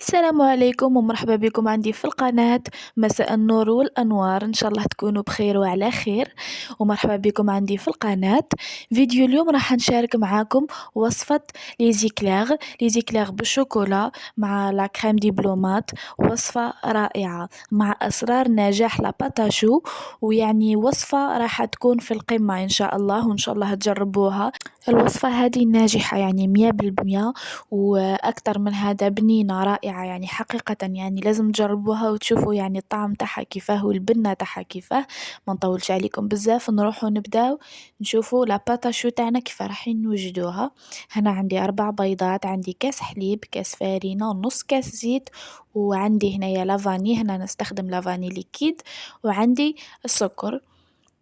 السلام عليكم ومرحبا بكم عندي في القناة. مساء النور والأنوار، إن شاء الله تكونوا بخير وعلى خير. ومرحبا بكم عندي في القناة. فيديو اليوم راح نشارك معاكم وصفة ليزيكلاغ بالشوكولا مع لا كريم دبلومات. وصفة رائعة مع أسرار نجاح لاباتاشو، ويعني وصفة راح تكون في القمة إن شاء الله، وإن شاء الله تجربوها. الوصفة هذه ناجحة يعني 100%، وأكتر من هذا بنينة رائعة يعني حقيقة، يعني لازم تجربوها وتشوفوا يعني الطعم تاعها كيفاه والبنة تاعها كيفاه. ما نطولش عليكم بزاف، نروحوا نبداو نشوفوا لاباتا تاعنا كيف راح نوجدوها. هنا عندي 4 بيضات، عندي كاس حليب، كاس فارينة، ونص كاس زيت، وعندي هنايا لافاني، هنا نستخدم لافاني ليكيد، وعندي السكر.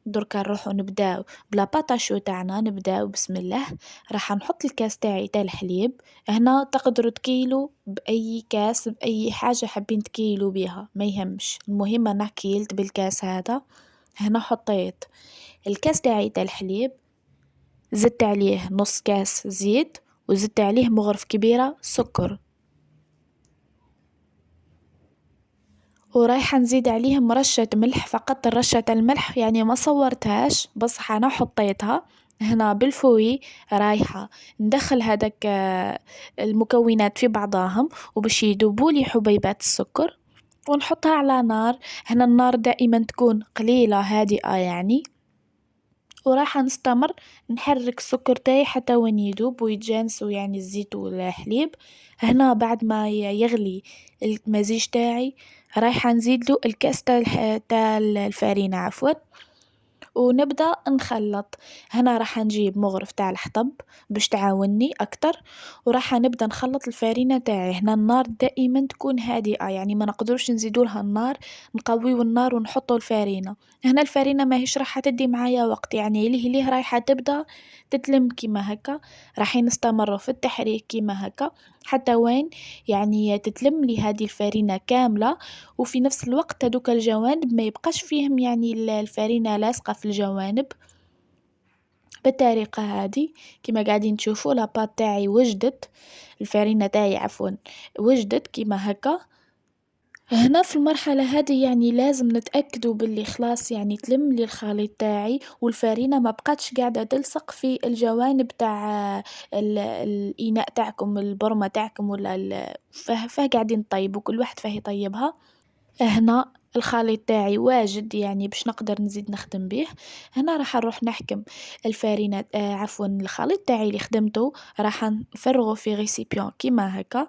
دركا نروحو نبداو بلا باتاشو تاعنا، نبداو بسم الله. راح نحط الكاس تاعي تاع الحليب. هنا تقدروا تكيلو باي كاس، باي حاجه حابين تكيلو بيها ما يهمش، المهم انا كيلت بالكاس هذا. هنا حطيت الكاس تاعي تاع الحليب، زدت عليه نص كاس زيت، وزدت عليه مغرف كبيره سكر، ورايحة نزيد عليهم رشة ملح، فقط رشة الملح يعني ما صورتهاش، بصح أنا حطيتها هنا بالفوي. رايحة ندخل هذاك المكونات في بعضاهم، وباش يذوبولي حبيبات السكر ونحطها على نار. هنا النار دائما تكون قليلة هادئة يعني، وراح نستمر نحرك السكر تاعي حتى وين يذوب ويتجانسوا يعني الزيت والحليب. هنا بعد ما يغلي المزيج تاعي، رايحة نزيدلو الكاس تاع الفارينة عفوا، ونبدأ نخلط. هنا راح نجيب مغرف تاع الحطب باش تعاوني أكتر، وراح نبدأ نخلط الفارينة تاعي. هنا النار دائما تكون هادئة، يعني ما نقدرش نزيدوا لها النار، نقويو النار ونحطوا الفارينة. هنا الفارينة ماهيش راح تدي معايا وقت، يعني ليه رايحة تبدأ تتلم كيما هكا. راح نستمر في التحريك كيما هكا حتى وين يعني تتلم لي هذه الفارينة كاملة، وفي نفس الوقت هذوك الجوانب ما يبقاش فيهم يعني الفارينة لاصقة في الجوانب. بالطريقة هذه كما قاعدين تشوفوا لاباط تاعي وجدت، الفارينة تاعي عفوا وجدت كيما هكا. هنا في المرحلة هذه يعني لازم نتأكدوا باللي خلاص يعني تلم لي الخليط تاعي، والفارينة ما بقاتش قاعدة تلصق في الجوانب تاع الإناء تاعكم، البرمة تاعكم ولا فاه قاعدين طيبوا كل واحد فاه يطيبها. هنا الخليط تاعي واجد يعني باش نقدر نزيد نخدم بيه. هنا راح نروح نحكم الفارينة عفوا الخليط تاعي اللي خدمته، راح نفرغه في ريسيبيون كيما هكا.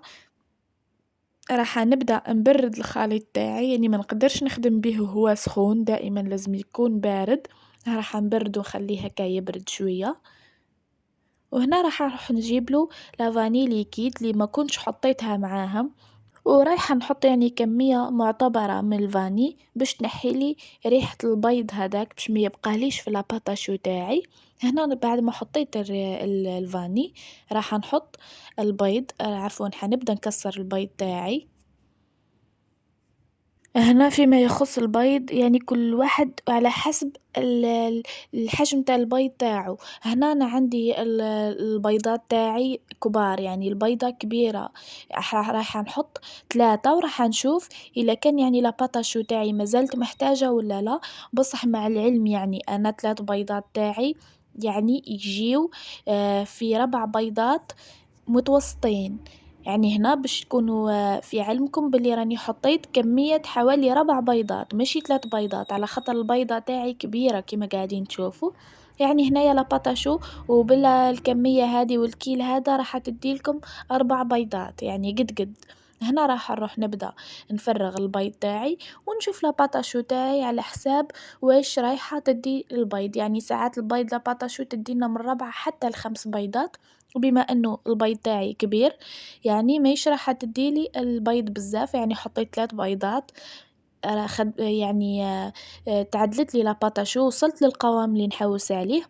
راح نبدأ نبرد الخليط تاعي، يعني ما نقدرش نخدم به وهو سخون، دائما لازم يكون بارد. راح نبرد ونخليه هكا يبرد شوية. وهنا راح نروح نجيب له لافاني ليكيد اللي ما كنتش حطيتها معاها، ورايحة نحط يعني كمية معتبرة من الفاني باش تنحيلي ريحة البيض هذاك، باش ما يبقاليش في لاباتاشو تاعي. هنا بعد ما حطيت الفاني راح نحط البيض، عفوا حنبدأ نكسر البيض تاعي. هنا فيما يخص البيض يعني كل واحد على حسب الحجم تاع البيض تاعو. هنا أنا عندي البيضات تاعي كبار، يعني البيضة كبيرة، راح نحط 3 وراح نشوف إلا كان يعني لاباتاشو تاعي مازالت محتاجة ولا لا. بصح مع العلم يعني أنا 3 بيضات تاعي يعني يجيو في 4 بيضات متوسطين. يعني هنا باش تكونوا في علمكم باللي راني حطيت كمية حوالي 4 بيضات ماشي 3 بيضات، على خاطر البيضة تاعي كبيرة كما قاعدين تشوفوا. يعني هنايا لاباتاشو وبلا الكمية هذه والكيل هذا راح تديلكم 4 بيضات يعني قد قد. هنا راح نروح نبدأ نفرغ البيض تاعي، ونشوف لاباتاشو تاعي على حساب واش رايحة تدي البيض. يعني ساعات البيض لاباتاشو تدينا من 4 حتى ل5 بيضات، وبما انه البيض تاعي كبير يعني ماهيش راح تديلي البيض بزاف، يعني حطيت 3 بيضات. يعني تعدلت لي لاباتاشو، وصلت للقوام اللي نحوس عليه.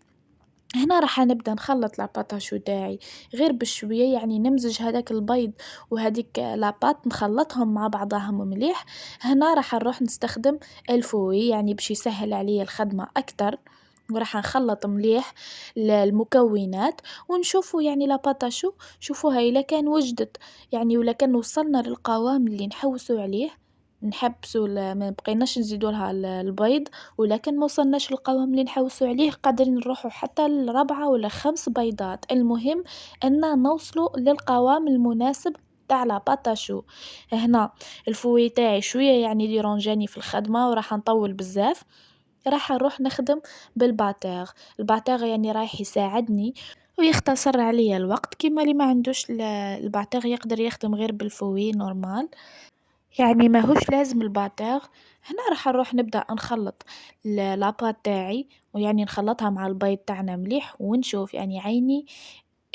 هنا راح نبدأ نخلط لاباتاشو تاعي غير بشوية، يعني نمزج هذاك البيض وهذيك لابات نخلطهم مع بعضهم مليح. هنا راح نروح نستخدم الفوي يعني باش يسهل عليا الخدمة أكتر. وراح نخلط مليح المكونات ونشوفوا يعني لاباتا شوفوها إلا كان وجدت يعني ولا كان وصلنا للقوام اللي نحوسوا عليه نحبسوا ما بقيناش نزيدوا لها البيض، ولكن ما وصلناش للقوام اللي نحوسوا عليه قادرين نروحوا حتى ل4 ولا 5 بيضات، المهم أن نوصلوا للقوام المناسب تاع لاباتا شو. هنا الفوي تاعي شوية يعني يديرونجاني في الخدمة وراح نطول بزاف، راح نروح نخدم بالباتيغ، الباتيغ يعني رايح يساعدني ويختصر عليا الوقت، كيما اللي ما عندوش الباتيغ يقدر يخدم غير بالفوي نورمال، يعني ماهوش لازم الباتيغ. هنا راح نروح نبدأ نخلط لاباط تاعي ويعني نخلطها مع البيض تاعنا مليح ونشوف يعني عيني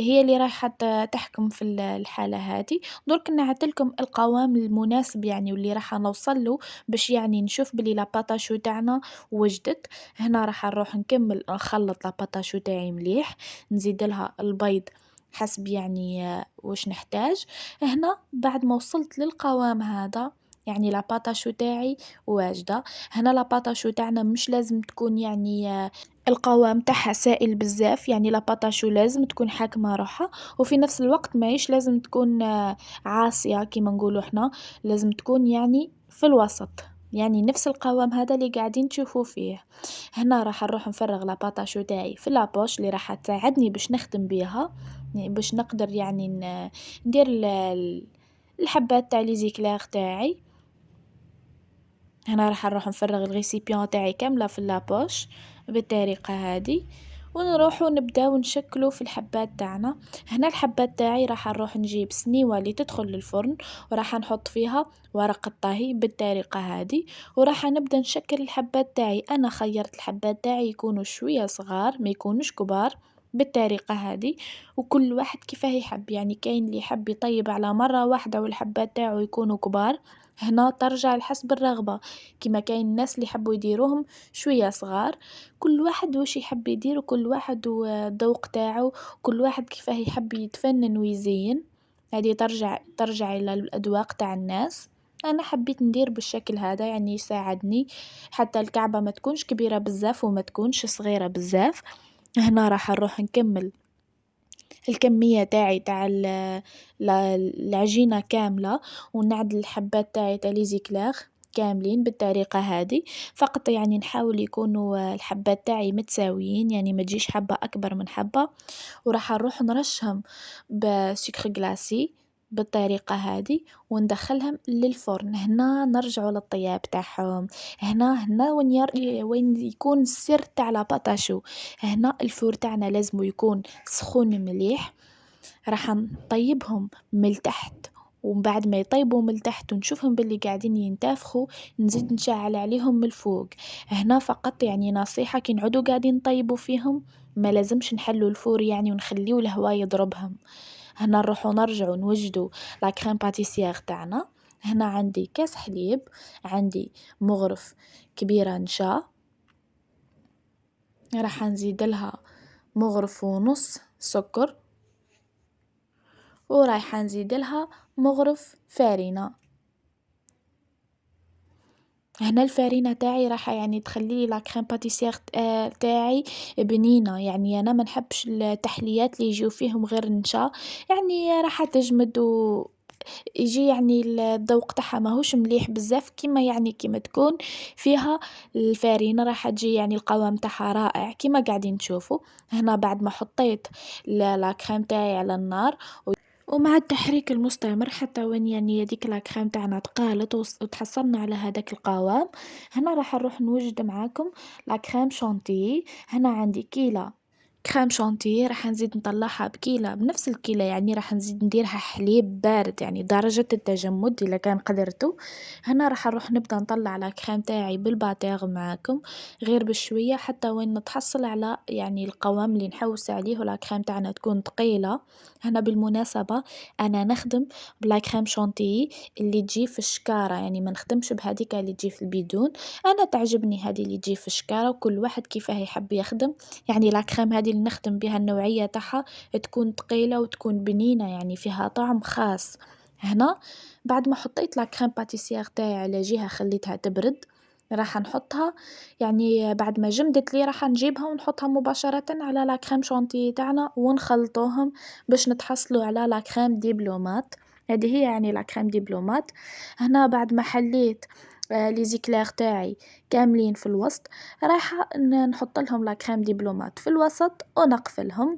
هي اللي رايحة تحكم في الحالة هادي. درك نعطيلكم القوام المناسب يعني واللي راح نوصل له باش يعني نشوف بلي لاباطاشو تاعنا وجدت. هنا راح نروح نكمل نخلط لاباطاشو تاعي مليح، نزيد لها البيض حسب يعني واش نحتاج. هنا بعد ما وصلت للقوام هذا يعني لاباطاشو تاعي واجدة. هنا لاباطاشو تاعنا مش لازم تكون يعني القوام تاعها سائل بزاف، يعني لاباطاشو لازم تكون حاكمة روحها وفي نفس الوقت ماهيش لازم تكون عاصية كيما نقولوا إحنا، لازم تكون يعني في الوسط، يعني نفس القوام هذا اللي قاعدين تشوفوا فيه. هنا راح نروح نفرغ لاباطاشو تاعي في لابوش اللي راح تساعدني باش نخدم بيها، يعني باش نقدر يعني ندير الحبات تاع لي زيكلاغ تاعي. هنا راح نروح نفرغ الغيسيبيون تاعي كاملة في لابوش بالطريقة هادي ونروحو نبداو نشكلو في الحبات تاعنا. هنا الحبات تاعي راح نروح نجيب سنيوة اللي تدخل للفرن وراح نحط فيها ورق الطهي بالطريقة هادي وراح نبدا نشكل الحبات تاعي. انا خيرت الحبات تاعي يكونوا شوية صغار ما يكونوش كبار بالطريقة هادي، وكل واحد كيفاه يحب، يعني كاين اللي يحب يطيب على مرة واحدة والحبات تاعو يكونوا كبار، هنا ترجع لحسب الرغبة، كيما كاين الناس اللي يحبوا يديروهم شوية صغار. كل واحد واش يحب يدير وكل واحد والذوق تاعو، كل واحد كيفاه يحب يتفنن ويزين، هذه ترجع إلى الأذواق تاع الناس. أنا حبيت ندير بالشكل هذا يعني يساعدني حتى الكعبة ما تكونش كبيرة بزاف وما تكونش صغيرة بزاف. هنا راح نروح نكمل الكمية تاعي تاع العجينة كاملة ونعدل الحبات تاعي تاع لي زيكلاغ كاملين بالطريقة هادي، فقط يعني نحاول يكونوا الحبات تاعي متساويين يعني ما تجيش حبة أكبر من حبة، وراح نروح نرشهم بسكر جلاسي بالطريقة هادي وندخلهم للفرن. هنا نرجعوا للطياب تاعهم، هنا وين يكون السر تاع لاباطاشو. هنا الفور تاعنا لازم يكون سخون مليح، راح نطيبهم من التحت ومن بعد ما يطيبوا من التحت ونشوفهم باللي قاعدين ينتفخوا نزيد نشعل عليهم من الفوق. هنا فقط يعني نصيحة كي نعودوا قاعدين نطيبوا فيهم ما لازمش نحلوا الفور يعني ونخليو الهواء يضربهم. هنا نروحوا نرجعوا نوجدوا لا كريم باتيسيير تاعنا. هنا عندي كاس حليب، عندي مغرف كبيرة نشا، راح نزيد لها مغرف ونص سكر ورايحة نزيد لها مغرف فارينة. هنا الفارينة تاعي راح يعني تخلي لا كريم باتيسير تاعي بنينة، يعني انا ما نحبش التحليات اللي يجيو فيهم غير نشا، يعني راح تجمد و يجي يعني الذوق تاعها ماهوش مليح بزاف كيما يعني كيما تكون فيها الفارينة راح تجي يعني القوام تاعها رائع كيما قاعدين تشوفوا. هنا بعد ما حطيت لا كريم تاعي على النار ومع التحريك المستمر حتى وين يعني هذيك لاكريم تاعنا تقالت وتحصلنا على هذاك القوام. هنا راح نروح نوجد معاكم لاكريم شانتيي. هنا عندي كيلة كريم شانتيي راح نزيد نطلعها بكيلة بنفس الكيلة، يعني راح نزيد نديرها حليب بارد يعني درجة التجمد إلا كان قدرتو. هنا راح نروح نبدأ نطلع لاكريم تاعي بالباتيغ معاكم غير بشوية حتى وين نتحصل على يعني القوام اللي نحوس عليه ولاكريم تاعنا تكون ثقيلة. هنا بالمناسبة أنا نخدم بلا كريم شانتيي اللي تجي في الشكارة، يعني ما نخدمش بهذيك اللي تجي في البيدون، أنا تعجبني هذه اللي تجي في الشكارة وكل واحد كيفاه يحب يخدم. يعني لا كريم هذه اللي نخدم بها النوعية تاعها تكون ثقيلة وتكون بنينة يعني فيها طعم خاص. هنا بعد ما حطيت لا كريم باتيسير تاعي على جهة خليتها تبرد، راح نحطها يعني بعد ما جمدت لي راح نجيبها ونحطها مباشرة على لا كريم شانتيي تاعنا ونخلطوهم باش نتحصلوا على لا كريم دبلومات. هذه هي يعني لا كريم دبلومات. هنا بعد ما حليت لي زيكلير تاعي كاملين في الوسط، رايحة نحط لهم لا كريم دبلومات في الوسط ونقفلهم.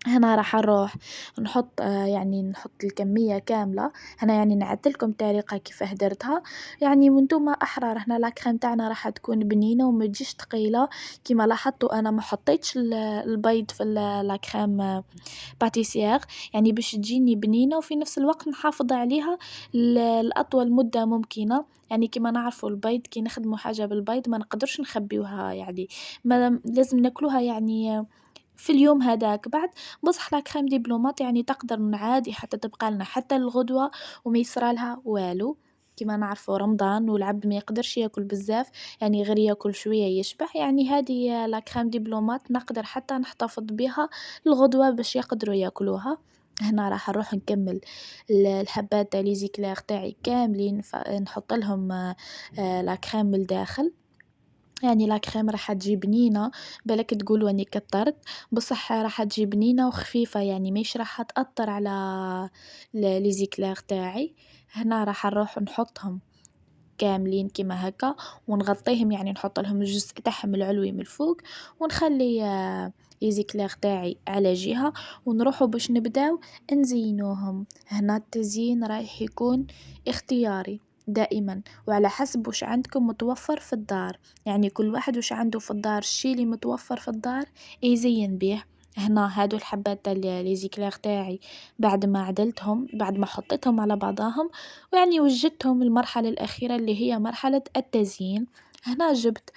هنا راح نروح نحط يعني نحط الكمية كاملة. هنا يعني نعدلكم الطريقة كيفاه درتها يعني، وانتم أحرار. هنا لاكريم تاعنا راح تكون بنينة وما تجيش تقيلة. كيما لاحظتوا أنا ما حطيتش البيض في لاكريم باتيسير، يعني باش تجيني بنينة وفي نفس الوقت نحافظ عليها لأطول مدة ممكنة. يعني كيما نعرفوا البيض كي نخدموا حاجة بالبيض ما نقدرش نخبيوها، يعني ما لازم ناكلوها يعني في اليوم هداك. بعد بصح لا كريم دبلومات يعني تقدر عادي حتى تبقى لنا حتى الغدوة وما يصرالها والو. كما نعرفوا رمضان والعبد ما يقدرش ياكل بزاف، يعني غير ياكل شوية يشبع. يعني هذه لا كريم دبلومات نقدر حتى نحتفظ بها الغدوة باش يقدروا ياكلوها. هنا راح نروح نكمل الحبات تاع لي زيكلير تاعي كاملين نحط لهم لا كريم من الداخل. يعني لا كريم راح تجي بنينة، بالك تقولوا اني كترت، بصح راح تجي بنينة وخفيفة يعني مش راح تأثر على لي زيكلير تاعي. هنا راح نروح نحطهم كاملين كيما هكا ونغطيهم، يعني نحط لهم الجزء تاعهم العلوي من الفوق ونخلي لي زيكلير تاعي على جهة ونروحوا باش نبداو نزينوهم. هنا التزيين رايح يكون اختياري دائما وعلى حسب وش عندكم متوفر في الدار، يعني كل واحد وش عنده في الدار الشي اللي متوفر في الدار يزين بيه. هنا هادو الحبات تاع لي زيكلير تاعي بعد ما عدلتهم بعد ما حطيتهم على بعضاهم ويعني وجدتهم المرحلة الأخيرة اللي هي مرحلة التزيين. هنا جبت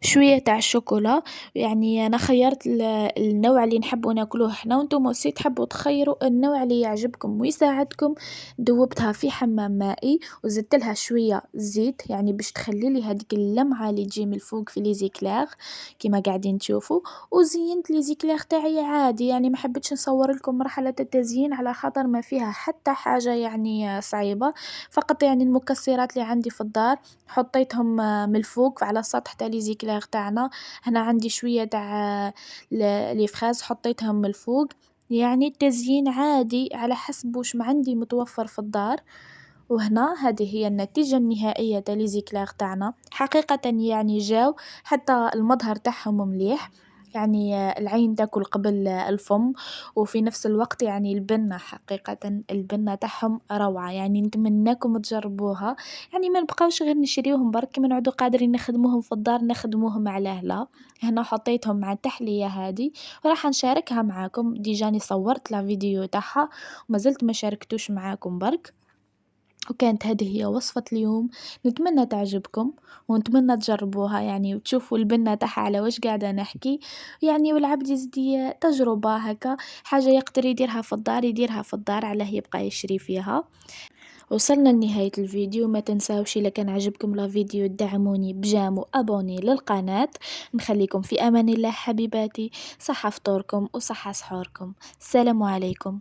شوية تاع الشوكولا، يعني أنا خيرت النوع اللي نحبو ناكلوه حنا وانتم وسي تحبوا تخيروا النوع اللي يعجبكم ويساعدكم. دوبتها في حمام مائي وزدت لها شوية زيت يعني باش تخلي لي هذيك اللمعة اللي تجي من الفوق في لي زيكلير كيما قاعدين تشوفوا. وزينت لي زيكلير تاعي عادي، يعني ما حبيتش نصور لكم مرحلة التزيين على خاطر ما فيها حتى حاجة يعني صعيبة، فقط يعني المكسرات اللي عندي في الدار حطيتهم من الفوق على السطح تاع لي زيكلير تاعنا. هنا عندي شوية تاع لي فراز حطيتهم من الفوق. يعني التزيين عادي على حسب وش ما عندي متوفر في الدار. وهنا هذه هي النتيجة النهائية تاع لي زيكلير تاعنا. حقيقة يعني جاو حتى المظهر تاعهم مليح، يعني العين تاكل قبل الفم، وفي نفس الوقت يعني البنة حقيقة البنة تاعهم روعة، يعني نتمناكم تجربوها. يعني ما نبقاوش غير نشريوهم برك، ما نعودوا قادرين نخدموهم في الدار نخدموهم على هلا. هنا حطيتهم مع التحلية هذه وراح نشاركها معاكم، ديجاني صورت لا فيديو تاعها وما زلت ما شاركتوش معاكم برك. وكانت هذه هي وصفة اليوم، نتمنى تعجبكم ونتمنى تجربوها يعني وتشوفوا البنة تاعها على واش قاعدة نحكي. يعني والعبد يزدي تجربة هكا، حاجة يقدر يديرها في الدار يديرها في الدار علاه يبقى يشري فيها. وصلنا لنهاية الفيديو، ما تنساوش إذا كان عجبكم لا فيديو تدعموني بجام وابوني للقناة. نخليكم في امان الله حبيباتي، صحة فطوركم وصحة سحوركم. السلام عليكم.